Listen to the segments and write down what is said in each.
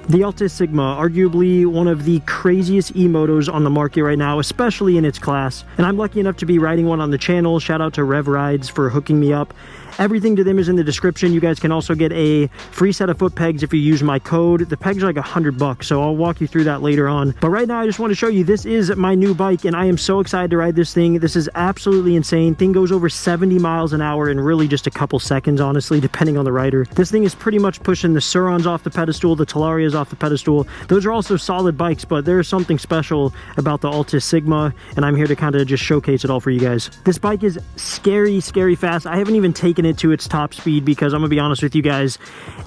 The Altis Sigma, arguably one of the craziest e-motos on the market right now, especially in its class. And I'm lucky enough to be riding one on the channel. Shout out to REVrides for hooking me up. Everything to them is in the description. You guys can also get a free set of foot pegs if you use my code. The pegs are like $100, so I'll walk you through that later on. But right now, I just want to show you, this is my new bike, and I am so excited to ride this thing. This is absolutely insane. Thing goes over 70 miles an hour in really just a couple seconds, honestly, depending on the rider. This thing is pretty much pushing the Surons off the pedestal, the Talarias off the pedestal. Those are also solid bikes, but there's something special about the Altis Sigma, and I'm here to kind of just showcase it all for you guys. This bike is scary fast. I haven't even taken it to its top speed because I'm gonna be honest with you guys,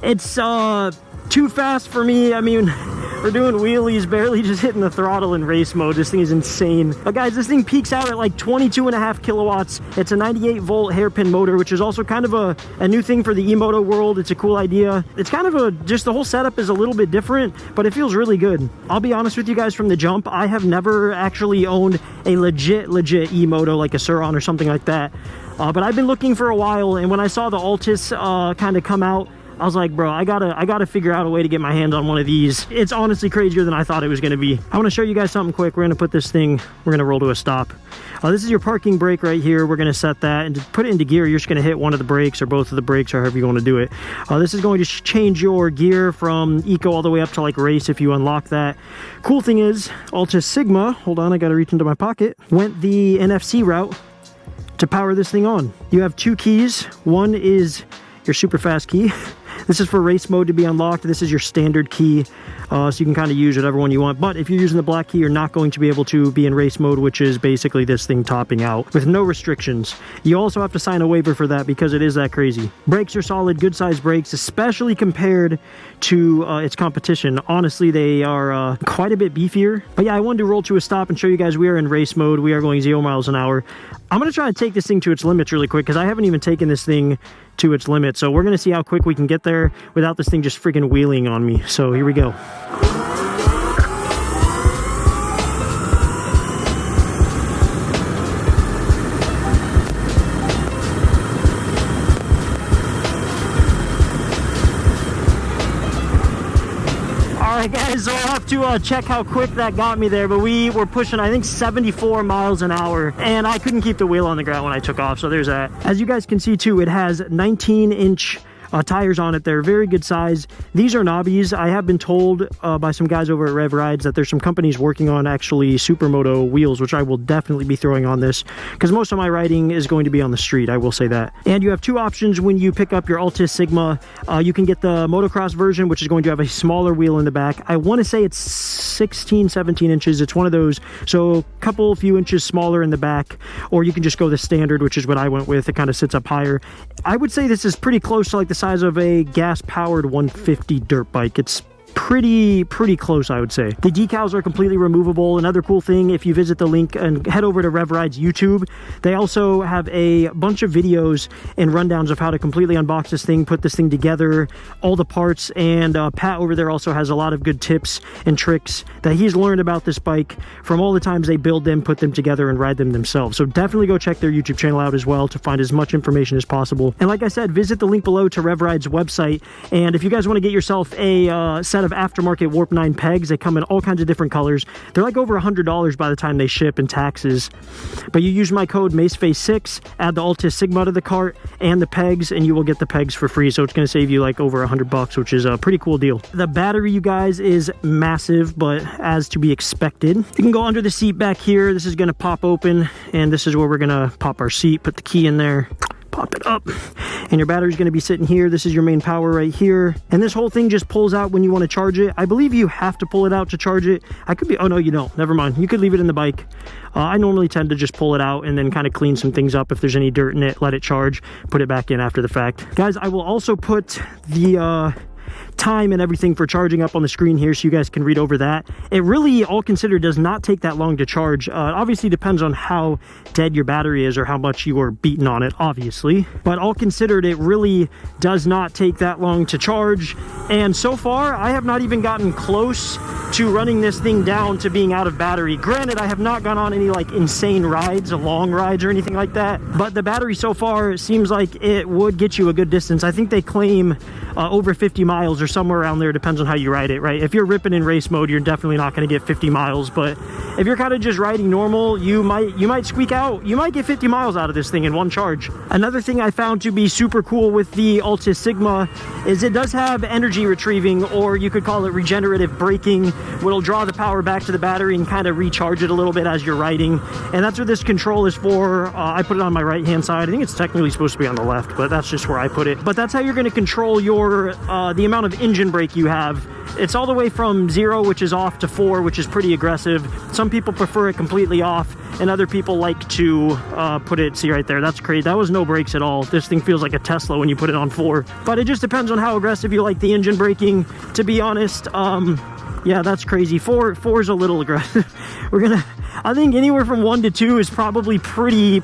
it's too fast for me. I mean, we're doing wheelies, barely just hitting the throttle in race mode. This thing is insane. But guys, this thing peaks out at like 22.5 kilowatts. It's a 98 volt hairpin motor, which is also kind of a new thing for the e-moto world. It's a cool idea. It's kind of just the whole setup is a little bit different, but it feels really good. I'll be honest with you guys, from the jump, I have never actually owned a legit e-moto like a Suron or something like that. But I've been looking for a while, and when I saw the Altis kind of come out, I was like, bro, I gotta figure out a way to get my hands on one of these. It's honestly crazier than I thought it was gonna be. I wanna show you guys something quick. We're gonna put this thing, we're gonna roll to a stop. This is your parking brake right here. We're gonna set that, and to put it into gear, you're just gonna hit one of the brakes or both of the brakes, or however you wanna do it. This is going to change your gear from eco all the way up to like race if you unlock that. Cool thing is, Altis Sigma, hold on, I gotta reach into my pocket, went the NFC route to power this thing on. You have two keys. One is your super fast key. This is for race mode to be unlocked. This is your standard key, so you can kind of use whatever one you want. But if you're using the black key, you're not going to be able to be in race mode, which is basically this thing topping out with no restrictions. You also have to sign a waiver for that because it is that crazy. Brakes are solid, good sized brakes, especially compared to its competition. Honestly, they are quite a bit beefier. But yeah, I wanted to roll to a stop and show you guys we are in race mode. We are going 0 miles an hour. I'm going to try to take this thing to its limits really quick because I haven't even taken this thing to its limit. So we're going to see how quick we can get there without this thing just freaking wheeling on me. So here we go. Alright guys, so I'll have to check how quick that got me there, but we were pushing, I think, 74 miles an hour, and I couldn't keep the wheel on the ground when I took off, so there's that. As you guys can see too, it has 19-inch tires on it. They're very good size. These are knobbies. I have been told by some guys over at REVrides that there's some companies working on actually supermoto wheels, which I will definitely be throwing on this because most of my riding is going to be on the street, I will say that. And you have two options when you pick up your Altis Sigma. You can get the motocross version, which is going to have a smaller wheel in the back. I want to say it's 16, 17 inches. It's one of those, so a few inches smaller in the back, or you can just go the standard, which is what I went with. It kind of sits up higher. I would say this is pretty close to like the size of a gas-powered 150 dirt bike. It's pretty close, I would say. The decals are completely removable. Another cool thing, if you visit the link and head over to REVrides YouTube, they also have a bunch of videos and rundowns of how to completely unbox this thing, put this thing together, all the parts, and Pat over there also has a lot of good tips and tricks that he's learned about this bike from all the times they build them, put them together, and ride them themselves. So definitely go check their YouTube channel out as well to find as much information as possible. And like I said, visit the link below to REVrides website, and if you guys want to get yourself a set of aftermarket Warp 9 pegs, they come in all kinds of different colors. They're like over $100 by the time they ship and taxes. But you use my code MasFace6, add the Altis Sigma to the cart and the pegs, and you will get the pegs for free. So it's going to save you like over $100, which is a pretty cool deal. The battery, you guys, is massive, but as to be expected. You can go under the seat back here. This is going to pop open, and this is where we're going to pop our seat, put the key in there, pop it up, and your battery's going to be sitting here. This is your main power right here, and this whole thing just pulls out when you want to charge it. I believe you have to pull it out to charge it. I could be, oh no, you don't, never mind, you could leave it in the bike. I normally tend to just pull it out and then kind of clean some things up. If there's any dirt in it, let it charge, put it back in after the fact. Guys, I will also put the time and everything for charging up on the screen here so you guys can read over that. It really, all considered, does not take that long to charge. Obviously depends on how dead your battery is or how much you are beaten on it, obviously, but all considered, it really does not take that long to charge. And so far I have not even gotten close to running this thing down to being out of battery. Granted, I have not gone on any like insane rides, long rides or anything like that, but the battery so far seems like it would get you a good distance. I think they claim over 50 miles or or somewhere around there. Depends on how you ride it, right? If you're ripping in race mode, you're definitely not going to get 50 miles. But if you're kind of just riding normal, you might squeak out. You might get 50 miles out of this thing in one charge. Another thing I found to be super cool with the Altis Sigma is it does have energy retrieving, or you could call it regenerative braking, which will draw the power back to the battery and kind of recharge it a little bit as you're riding. And that's what this control is for. I put it on my right hand side. I think it's technically supposed to be on the left, but that's just where I put it. But that's how you're going to control your the amount of engine brake you have. It's all the way from 0, which is off, to 4, which is pretty aggressive. Some people prefer it completely off, and other people like to put it, see right there, that's crazy. That was no brakes at all. This thing feels like a Tesla when you put it on 4. But it just depends on how aggressive you like the engine braking, to be honest. Yeah, that's crazy. 4 is a little aggressive. I think anywhere from 1 to 2 is probably pretty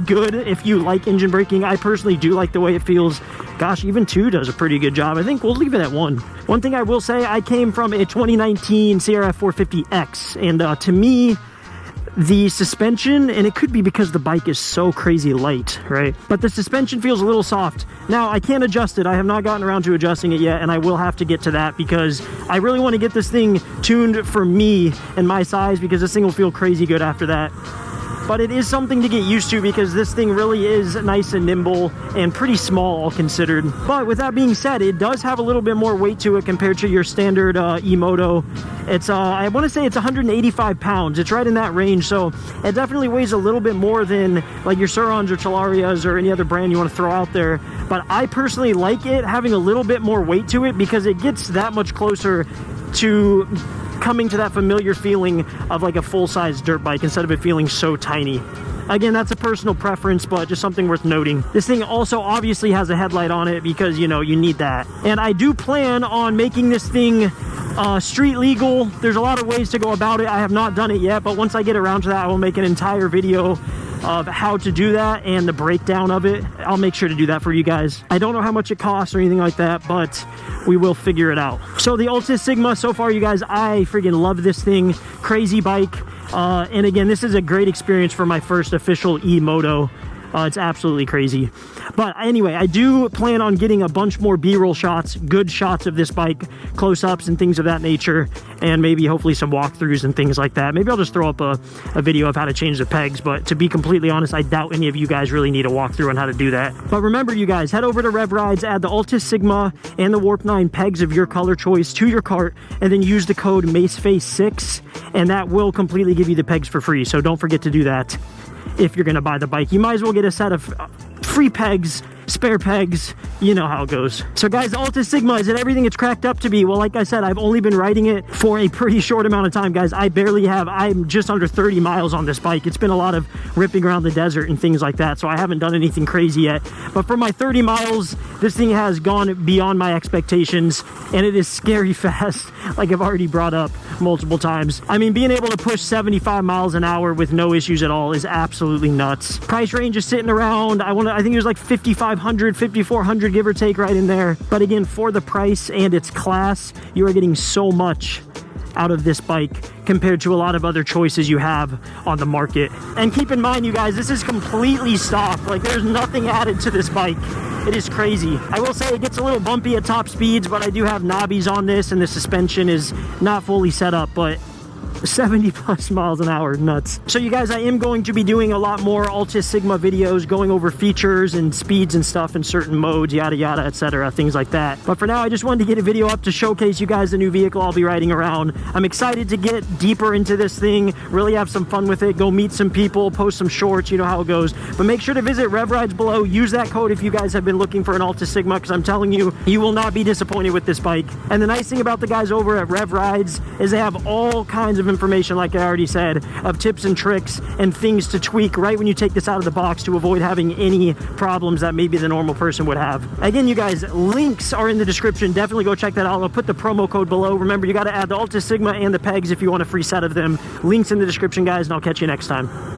good if you like engine braking. I personally do like the way it feels. Gosh, even 2 does a pretty good job. I think we'll leave it at 1. One thing I will say, I came from a 2019 CRF 450X, and to me, the suspension, and it could be because the bike is so crazy light, right? But the suspension feels a little soft. Now, I can't adjust it. I have not gotten around to adjusting it yet, and I will have to get to that because I really want to get this thing tuned for me and my size, because this thing will feel crazy good after that. But it is something to get used to because this thing really is nice and nimble and pretty small, all considered. But with that being said, it does have a little bit more weight to it compared to your standard e-moto. It's I want to say it's 185 pounds. It's right in that range, so it definitely weighs a little bit more than like your Surons or Talarias or any other brand you want to throw out there. But I personally like it having a little bit more weight to it because it gets that much closer to coming to that familiar feeling of like a full-size dirt bike instead of it feeling so tiny. Again, that's a personal preference, but just something worth noting. This thing also obviously has a headlight on it because, you know, you need that. And I do plan on making this thing street legal. There's a lot of ways to go about it. I have not done it yet, but once I get around to that, I will make an entire video of how to do that and the breakdown of it. I'll make sure to do that for you guys. I don't know how much it costs or anything like that, but we will figure it out. So the Altis Sigma, so far, you guys, I freaking love this thing. Crazy bike. And again, this is a great experience for my first official e-moto. It's absolutely crazy. But anyway, I do plan on getting a bunch more B-roll shots, good shots of this bike, close-ups and things of that nature, and maybe hopefully some walkthroughs and things like that. Maybe I'll just throw up a video of how to change the pegs, but to be completely honest, I doubt any of you guys really need a walkthrough on how to do that. But remember, you guys, head over to REVrides, add the Altis Sigma and the Warp 9 pegs of your color choice to your cart, and then use the code MasFace6, and that will completely give you the pegs for free. So don't forget to do that. If you're going to buy the bike, you might as well get a set of free pegs, spare pegs, you know how it goes. So guys, the Altis Sigma, is it everything it's cracked up to be? Well, like I said, I've only been riding it for a pretty short amount of time, guys. I'm just under 30 miles on this bike. It's been a lot of ripping around the desert and things like that, so I haven't done anything crazy yet. But for my 30 miles, this thing has gone beyond my expectations, and it is scary fast, like I've already brought up multiple times. I mean, being able to push 75 miles an hour with no issues at all is absolutely nuts. Price range is sitting around, I think it was like 5,500, 5,400, give or take, right in there. But again, for the price and its class, you are getting so much out of this bike compared to a lot of other choices you have on the market. And keep in mind, you guys, this is completely stock. Like, there's nothing added to this bike. It is crazy. I will say it gets a little bumpy at top speeds, but I do have knobbies on this, and the suspension is not fully set up, but 70 plus miles an hour, nuts. So you guys, I am going to be doing a lot more Altis Sigma videos, going over features and speeds and stuff in certain modes, yada yada, etc., things like that. But for now, I just wanted to get a video up to showcase you guys the new vehicle I'll be riding around. I'm excited to get deeper into this thing, really have some fun with it, go meet some people, post some shorts, you know how it goes. But make sure to visit REVrides below. Use that code if you guys have been looking for an Altis Sigma, because I'm telling you, you will not be disappointed with this bike. And the nice thing about the guys over at REVrides is they have all kinds of information, like I already said, of tips and tricks and things to tweak right when you take this out of the box to avoid having any problems that maybe the normal person would have. Again, you guys, links are in the description. Definitely go check that out. I'll put the promo code below. Remember, you got to add the Altis Sigma and the pegs if you want a free set of them. Links in the description, guys, and I'll catch you next time.